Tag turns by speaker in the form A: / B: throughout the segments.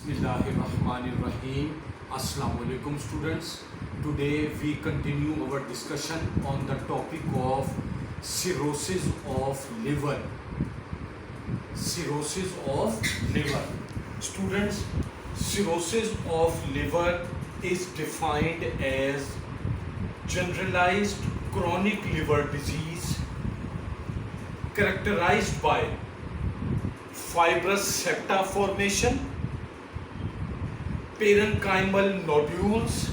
A: Bismillahirrahmanirrahim. Assalamu alaikum students. Today we continue our discussion on the topic of cirrhosis of liver. Cirrhosis of liver. Students, cirrhosis of liver is defined as generalized chronic liver disease characterized by fibrous septa formation, parenchymal nodules,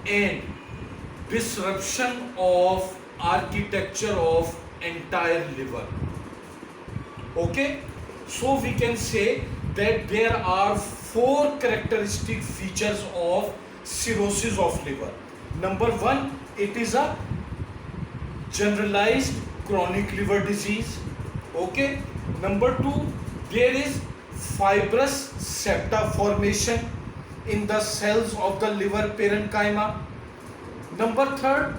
A: and disruption of architecture of entire liver. Okay, so we can say that there are four characteristic features of cirrhosis of liver. Number one, it is a generalized chronic liver disease. Okay, number two, there is fibrous septa formation in the cells of the liver parenchyma. Number third,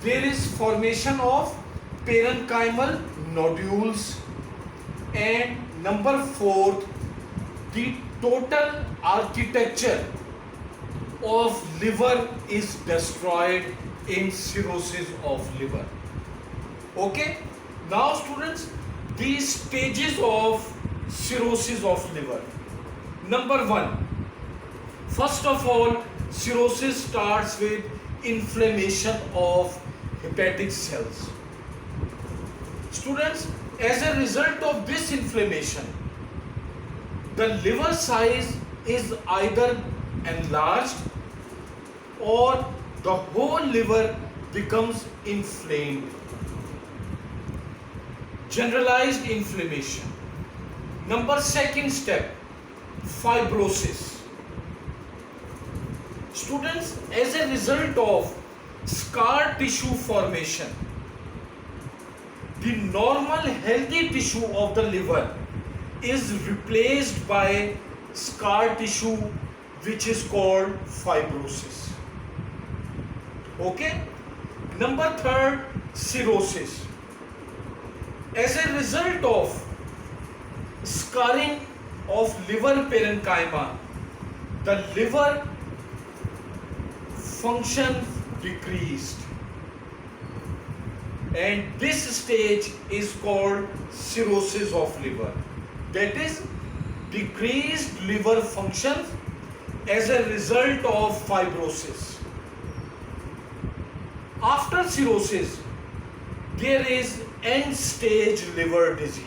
A: there is formation of parenchymal nodules. And number fourth, the total architecture of liver is destroyed in cirrhosis of liver. Okay, now students, these stages of cirrhosis of liver. Number one, first of all, cirrhosis starts with inflammation of hepatic cells. Students, as a result of this inflammation, the liver size is either enlarged or the whole liver becomes inflamed. Generalized inflammation. Number second step, fibrosis. Students, as a result of scar tissue formation, the normal healthy tissue of the liver is replaced by scar tissue, which is called fibrosis. Okay? Number third, cirrhosis. As a result of scarring of liver parenchyma, the liver function decreased, and this stage is called cirrhosis of liver. That is, decreased liver function as a result of fibrosis. After cirrhosis, there is end stage liver disease,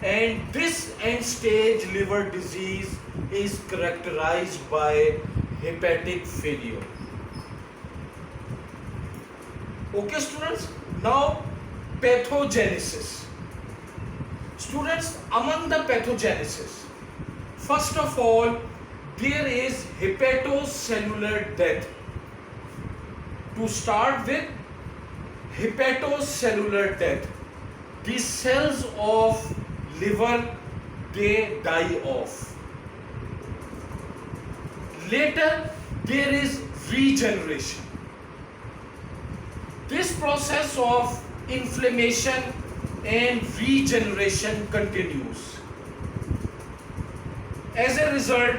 A: and this end stage liver disease is characterized by hepatic failure. Okay students, now pathogenesis. Students, among the pathogenesis, first of all, there is hepatocellular death. To start with, hepatocellular death. The cells of liver, they die off. Later, there is regeneration. This process of inflammation and regeneration continues. As a result,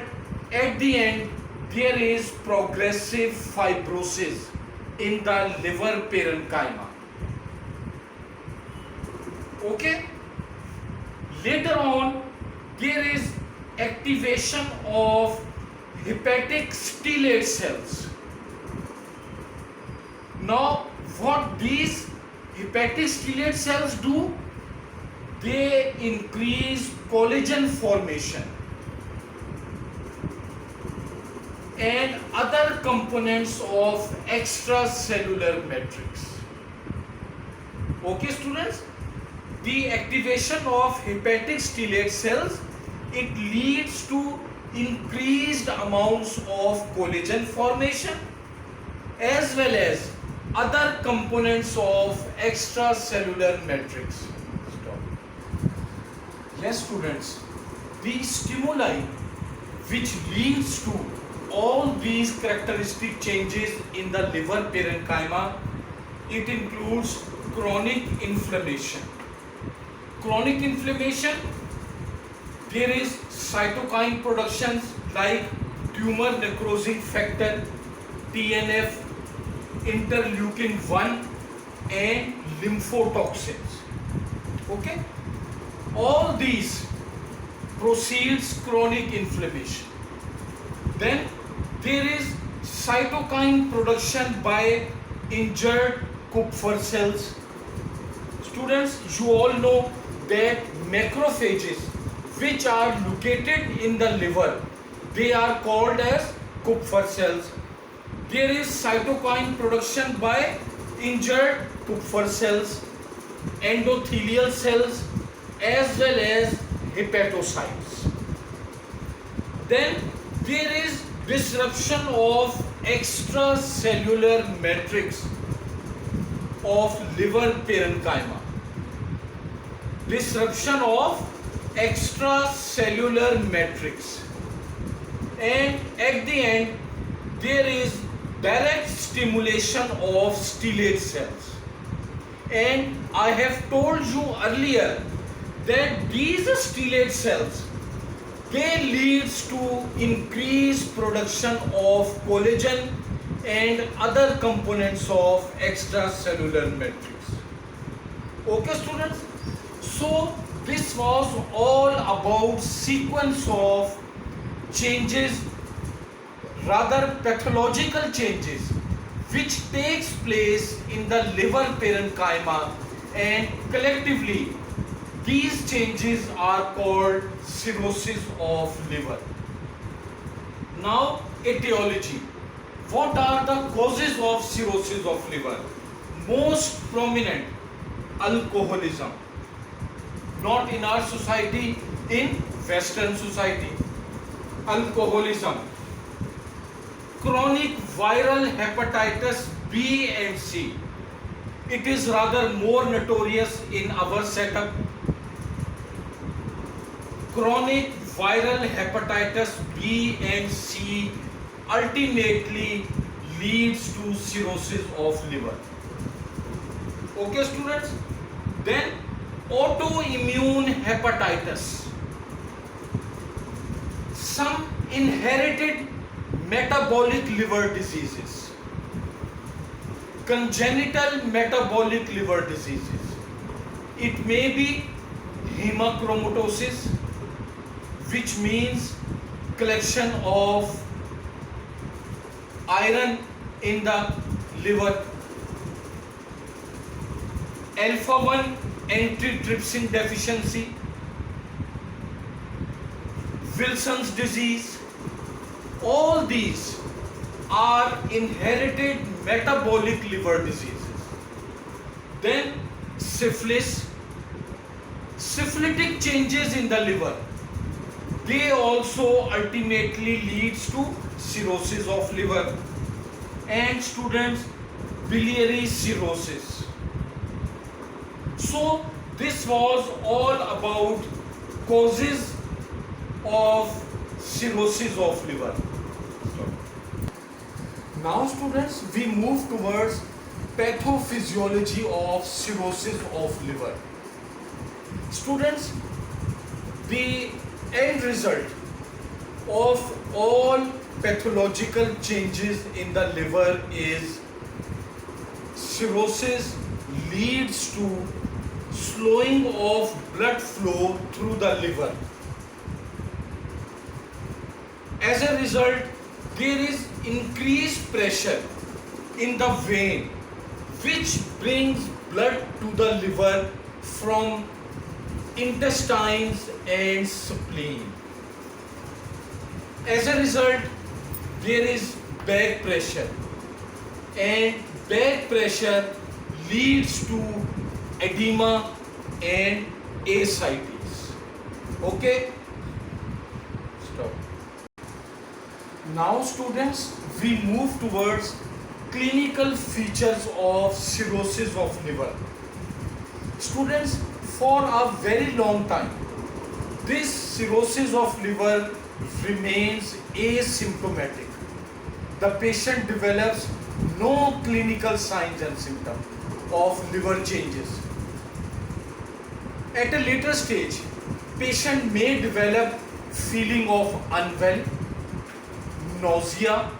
A: at the end, there is progressive fibrosis in the liver parenchyma. Okay? Later on, there is activation of hepatic stellate cells. Now, what these hepatic stellate cells do? They increase collagen formation and other components of extracellular matrix. Okay students, the activation of hepatic stellate cells, it leads to increased amounts of collagen formation as well as other components of extracellular matrix. Yes students, the stimuli which leads to all these characteristic changes in the liver parenchyma, it includes chronic inflammation. Chronic inflammation, there is cytokine productions like tumor necrosing factor, TNF, interleukin 1 and lymphotoxins. Okay, all these proceeds chronic inflammation. Then there is cytokine production by injured Kupffer cells. Students, you all know that macrophages, which are located in the liver, they are called as Kupffer cells. There is cytokine production by injured Kupffer cells, endothelial cells, as well as hepatocytes. Then there is disruption of extracellular matrix of liver parenchyma. Disruption of extracellular matrix. And at the end there is direct stimulation of stellate cells. And I have told you earlier that these stellate cells, they leads to increased production of collagen and other components of extracellular matrix. Okay students, so this was all about sequence of changes, rather pathological changes, which takes place in the liver parenchyma, and collectively these changes are called cirrhosis of liver. Now etiology. What are the causes of cirrhosis of liver? Most prominent, alcoholism. Not in our society, in Western society. Alcoholism. Chronic viral hepatitis B and C. It is rather more notorious in our setup. Chronic viral hepatitis B and C ultimately leads to cirrhosis of liver. Okay students, then autoimmune hepatitis. Some inherited metabolic liver diseases, congenital metabolic liver diseases. It may be hemochromatosis, which means collection of iron in the liver. Alpha-1 antitrypsin deficiency, Wilson's disease, all these are inherited metabolic liver diseases. Then syphilis, syphilitic changes in the liver, they also ultimately leads to cirrhosis of liver. And students, biliary cirrhosis. So this was all about causes of cirrhosis of liver. Now students, we move towards pathophysiology of cirrhosis of liver. Students, the end result of all pathological changes in the liver is cirrhosis leads to slowing of blood flow through the liver. As a result, there is increased pressure in the vein, which brings blood to the liver from intestines and spleen. As a result, there is back pressure, and back pressure leads to edema and ascites. Okay? Stop. Now students, we move towards clinical features of cirrhosis of liver. Students, for a very long time, this cirrhosis of liver remains asymptomatic. The patient develops no clinical signs and symptoms of liver changes. At a later stage, patient may develop feeling of unwell, nausea,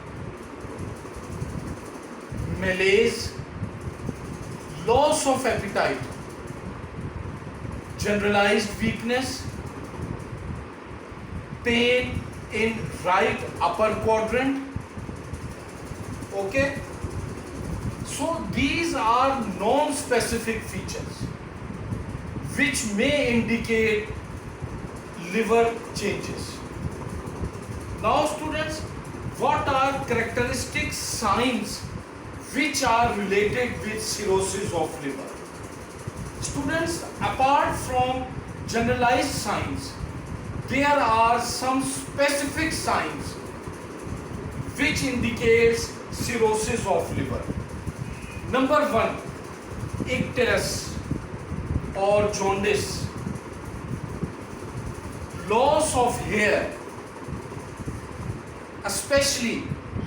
A: malaise, loss of appetite, generalized weakness, pain in right upper quadrant. Okay, so these are non-specific features which may indicate liver changes. Now students, what are characteristic signs which are related with cirrhosis of liver? Students, apart from generalized signs, there are some specific signs which indicates cirrhosis of liver. Number one, icterus or jaundice, loss of hair, especially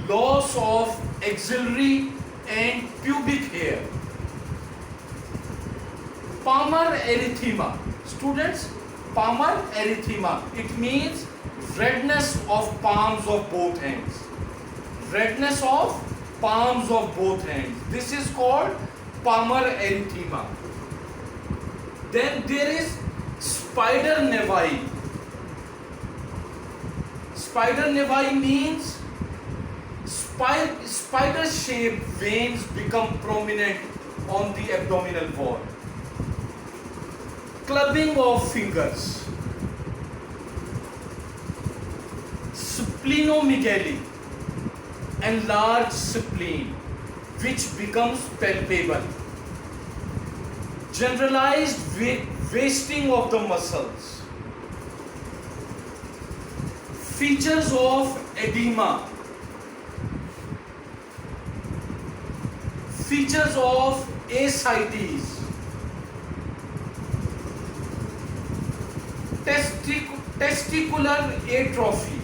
A: loss of axillary and pubic hair. Palmar erythema. Students, palmar erythema, it means redness of palms of both hands. Redness of palms of both hands. This is called palmar erythema. Then there is spider nevi. Spider nevi means spider shaped veins become prominent on the abdominal wall. Clubbing of fingers. Splenomegaly, enlarged spleen which becomes palpable. Generalized wasting of the muscles. Features of edema. Features of ascites. Testicular atrophy.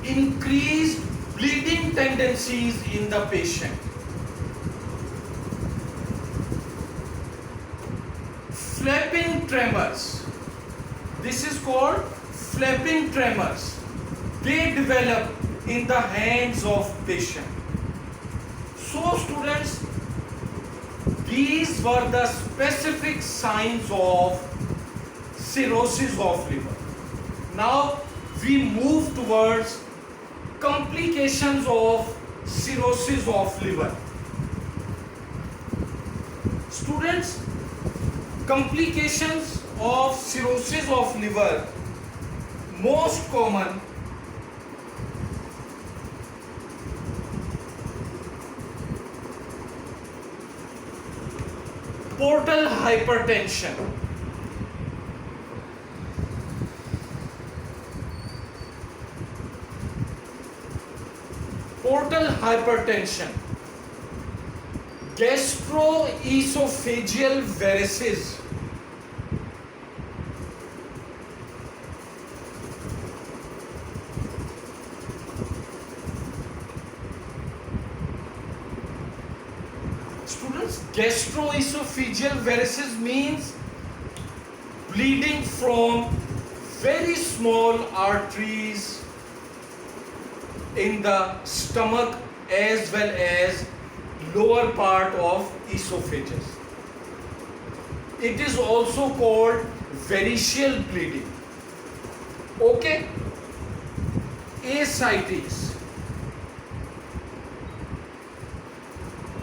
A: Increased bleeding tendencies in the patient. Flapping tremors. This is called flapping tremors. They develop in the hands of patient. So students, these were the specific signs of cirrhosis of liver. Now we move towards complications of cirrhosis of liver. Students, complications of cirrhosis of liver, most common portal hypertension. Portal hypertension, gastroesophageal varices, students, gastroesophageal varices means bleeding from very small arteries in the stomach as well as lower part of esophagus. It is also called variceal bleeding. Okay, ascites,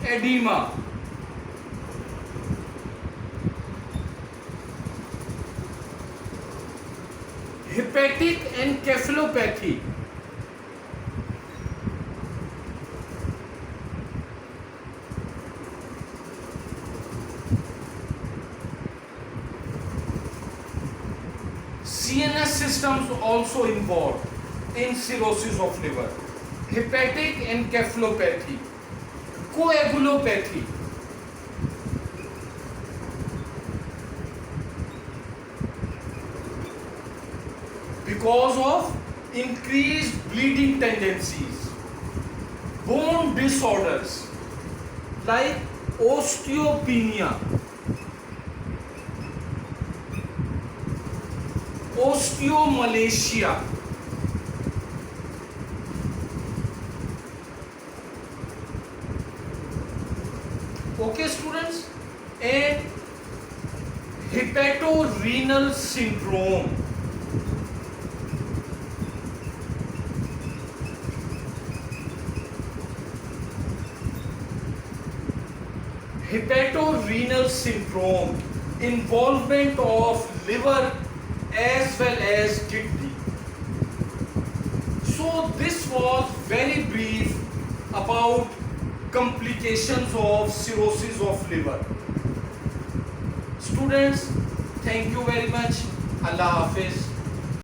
A: edema, hepatic encephalopathy, CNS systems also involved in cirrhosis of liver. Hepatic encephalopathy, coagulopathy, because of increased bleeding tendencies. Bone disorders like osteopenia, osteomalacia. Okay, students, and hepatorenal syndrome. Hepatorenal syndrome, involvement of liver as well as kidney. So this was very brief about complications of cirrhosis of liver. Students, thank you very much. Allah Hafiz.